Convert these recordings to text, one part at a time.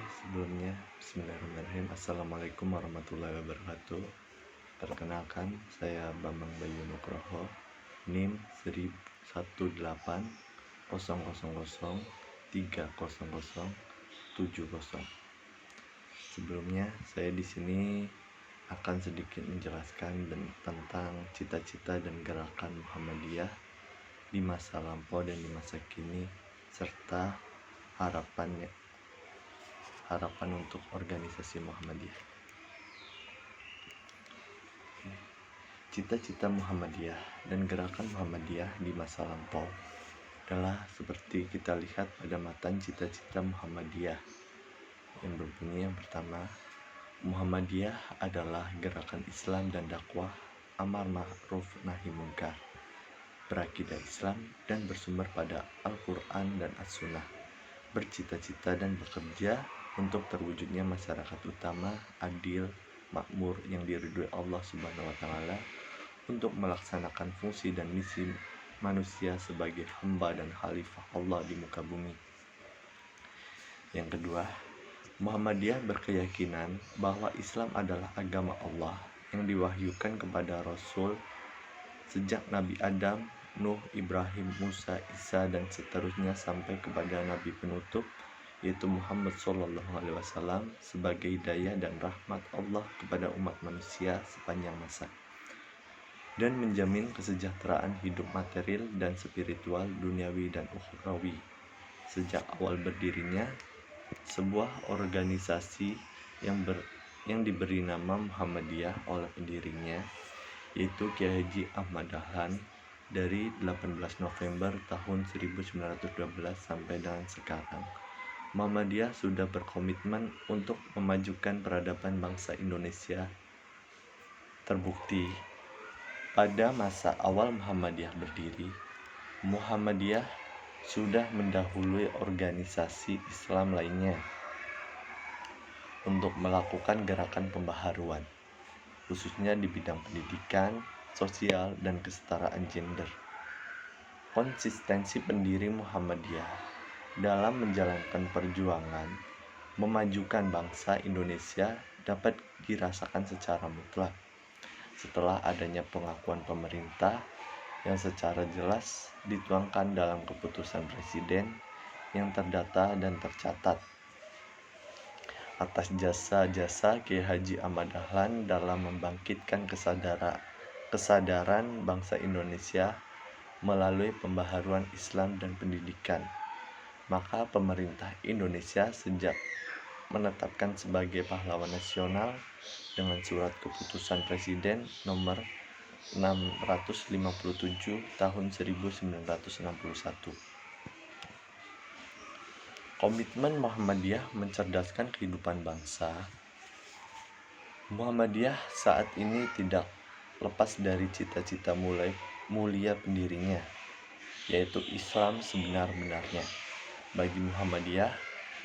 Sebelumnya Bismillahirrahmanirrahim. Assalamualaikum warahmatullahi wabarakatuh. Perkenalkan, saya Bambang Bayu Nugroho, NIM 1180030030070. Sebelumnya, saya di sini akan sedikit menjelaskan tentang cita-cita dan gerakan Muhammadiyah di masa lampau dan di masa kini, serta harapan untuk organisasi Muhammadiyah. Cita-cita Muhammadiyah dan gerakan Muhammadiyah di masa lampau adalah seperti kita lihat pada matan cita-cita Muhammadiyah yang berbunyi yang pertama, Muhammadiyah adalah gerakan Islam dan dakwah amar ma'ruf nahi munkar, berakidah Islam dan bersumber pada Al-Quran dan As-Sunnah, bercita-cita dan bekerja untuk terwujudnya masyarakat utama, adil, makmur yang diridhoi Allah Subhanahu wa Ta'ala, untuk melaksanakan fungsi dan misi manusia sebagai hamba dan khalifah Allah di muka bumi. Yang kedua, Muhammadiyah berkeyakinan bahwa Islam adalah agama Allah yang diwahyukan kepada Rasul sejak Nabi Adam, Nuh, Ibrahim, Musa, Isa, dan seterusnya sampai kepada Nabi penutup, yaitu Muhammad SAW, sebagai hidayah dan rahmat Allah kepada umat manusia sepanjang masa, dan menjamin kesejahteraan hidup material dan spiritual, duniawi dan ukhrawi. Sejak awal berdirinya sebuah organisasi yang diberi nama Muhammadiyah oleh pendirinya, yaitu Kiai Haji Ahmad Dahlan, dari 18 November tahun 1912 sampai dengan sekarang. Muhammadiyah sudah berkomitmen untuk memajukan peradaban bangsa Indonesia. Terbukti, pada masa awal Muhammadiyah berdiri, Muhammadiyah sudah mendahului organisasi Islam lainnya untuk melakukan gerakan pembaharuan, khususnya di bidang pendidikan, sosial, dan kesetaraan gender. Konsistensi pendiri Muhammadiyah dalam menjalankan perjuangan memajukan bangsa Indonesia dapat dirasakan secara mutlak setelah adanya pengakuan pemerintah yang secara jelas dituangkan dalam keputusan Presiden yang terdata dan tercatat atas jasa-jasa Kiai Haji Ahmad Dahlan dalam membangkitkan kesadaran bangsa Indonesia melalui pembaharuan Islam dan pendidikan. Maka pemerintah Indonesia sejak menetapkan sebagai pahlawan nasional dengan surat keputusan Presiden nomor 657 tahun 1961. Komitmen Muhammadiyah mencerdaskan kehidupan bangsa. Muhammadiyah saat ini tidak lepas dari cita-cita mulia pendirinya, yaitu Islam sebenar-benarnya. Bagi Muhammadiyah,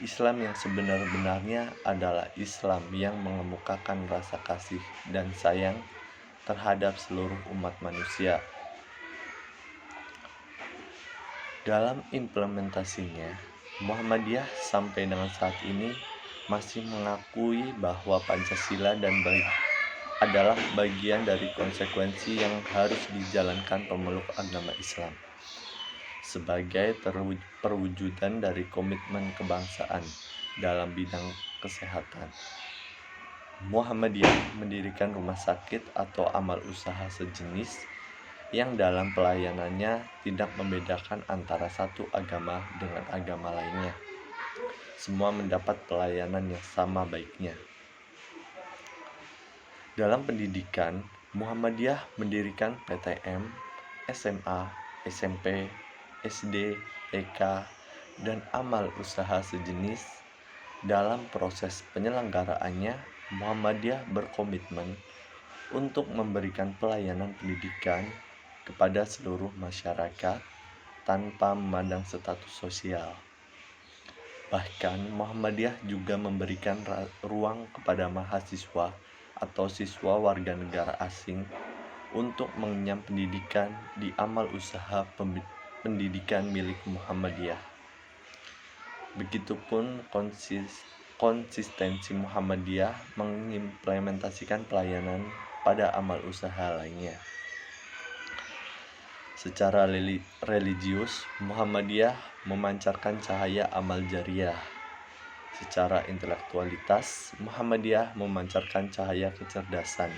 Islam yang sebenar-benarnya adalah Islam yang mengemukakan rasa kasih dan sayang terhadap seluruh umat manusia. Dalam implementasinya, Muhammadiyah sampai dengan saat ini masih mengakui bahwa Pancasila adalah bagian dari konsekuensi yang harus dijalankan pemeluk agama Islam sebagai perwujudan dari komitmen kebangsaan dalam bidang kesehatan. Muhammadiyah mendirikan rumah sakit atau amal usaha sejenis yang dalam pelayanannya tidak membedakan antara satu agama dengan agama lainnya. Semua mendapat pelayanan yang sama baiknya. Dalam pendidikan, Muhammadiyah mendirikan PTM, SMA, SMP, SD, TK, dan amal usaha sejenis. Dalam proses penyelenggaraannya, Muhammadiyah berkomitmen untuk memberikan pelayanan pendidikan kepada seluruh masyarakat tanpa memandang status sosial. Bahkan Muhammadiyah juga memberikan ruang kepada mahasiswa atau siswa warga negara asing untuk mengenyam pendidikan di amal usaha pendidikan milik Muhammadiyah. Begitupun konsistensi Muhammadiyah mengimplementasikan pelayanan pada amal usaha lainnya. Secara religius, Muhammadiyah memancarkan cahaya amal jariah. Secara intelektualitas, Muhammadiyah memancarkan cahaya kecerdasan.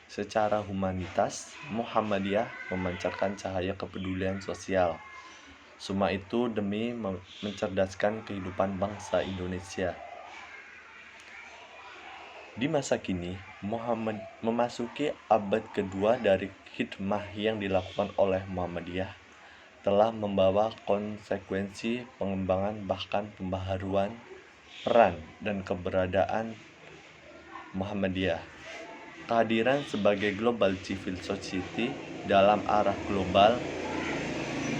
Secara humanitas, Muhammadiyah memancarkan cahaya kepedulian sosial. Semua itu demi mencerdaskan kehidupan bangsa Indonesia. Di masa kini, Muhammad memasuki abad kedua dari khidmah yang dilakukan oleh Muhammadiyah telah membawa konsekuensi pengembangan bahkan pembaharuan peran dan keberadaan Muhammadiyah. Kehadiran sebagai global civil society dalam arah global,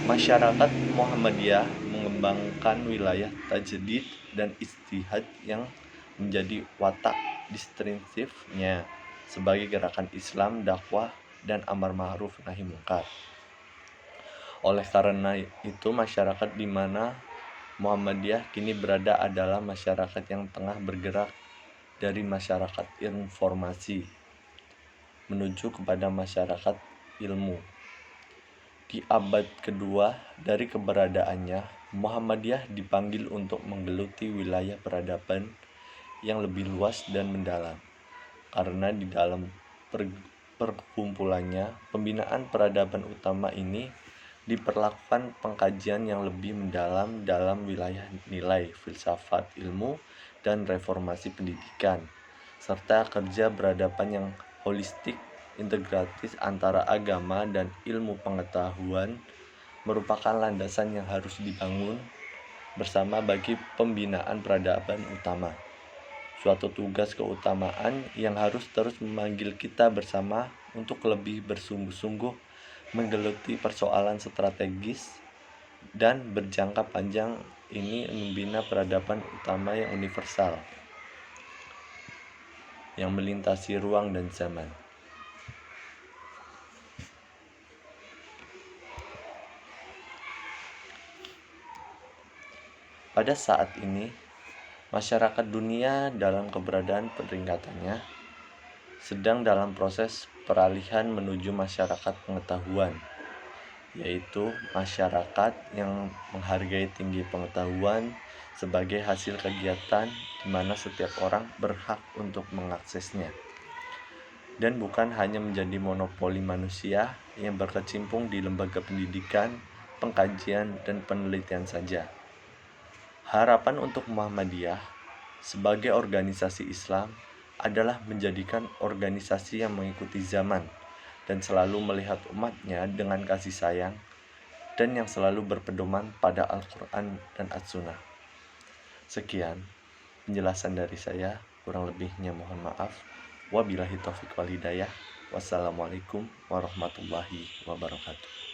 masyarakat Muhammadiyah mengembangkan wilayah tajdid dan ijtihad yang menjadi watak distinktifnya sebagai gerakan Islam, dakwah, dan amar ma'ruf nahi munkar. Oleh karena itu, masyarakat di mana Muhammadiyah kini berada adalah masyarakat yang tengah bergerak dari masyarakat informasi menuju kepada masyarakat ilmu. Di abad kedua dari keberadaannya, Muhammadiyah dipanggil untuk menggeluti wilayah peradaban yang lebih luas dan mendalam, karena di dalam perkumpulannya pembinaan peradaban utama ini diperlakukan pengkajian yang lebih mendalam dalam wilayah nilai, filsafat, ilmu, dan reformasi pendidikan, serta kerja peradaban yang holistik, integratif antara agama dan ilmu pengetahuan merupakan landasan yang harus dibangun bersama bagi pembinaan peradaban utama. Suatu tugas keutamaan yang harus terus memanggil kita bersama untuk lebih bersungguh-sungguh menggeluti persoalan strategis dan berjangka panjang ini membina peradaban utama yang universal, yang melintasi ruang dan zaman. Pada saat ini, masyarakat dunia dalam keberadaan peringkatannya sedang dalam proses peralihan menuju masyarakat pengetahuan, yaitu masyarakat yang menghargai tinggi pengetahuan sebagai hasil kegiatan di mana setiap orang berhak untuk mengaksesnya, dan bukan hanya menjadi monopoli manusia yang berkecimpung di lembaga pendidikan, pengkajian, dan penelitian saja. Harapan untuk Muhammadiyah sebagai organisasi Islam adalah menjadikan organisasi yang mengikuti zaman dan selalu melihat umatnya dengan kasih sayang dan yang selalu berpedoman pada Al-Quran dan As-Sunnah. Sekian penjelasan dari saya, kurang lebihnya mohon maaf. Wabillahi taufiq wal hidayah. Wassalamualaikum warahmatullahi wabarakatuh.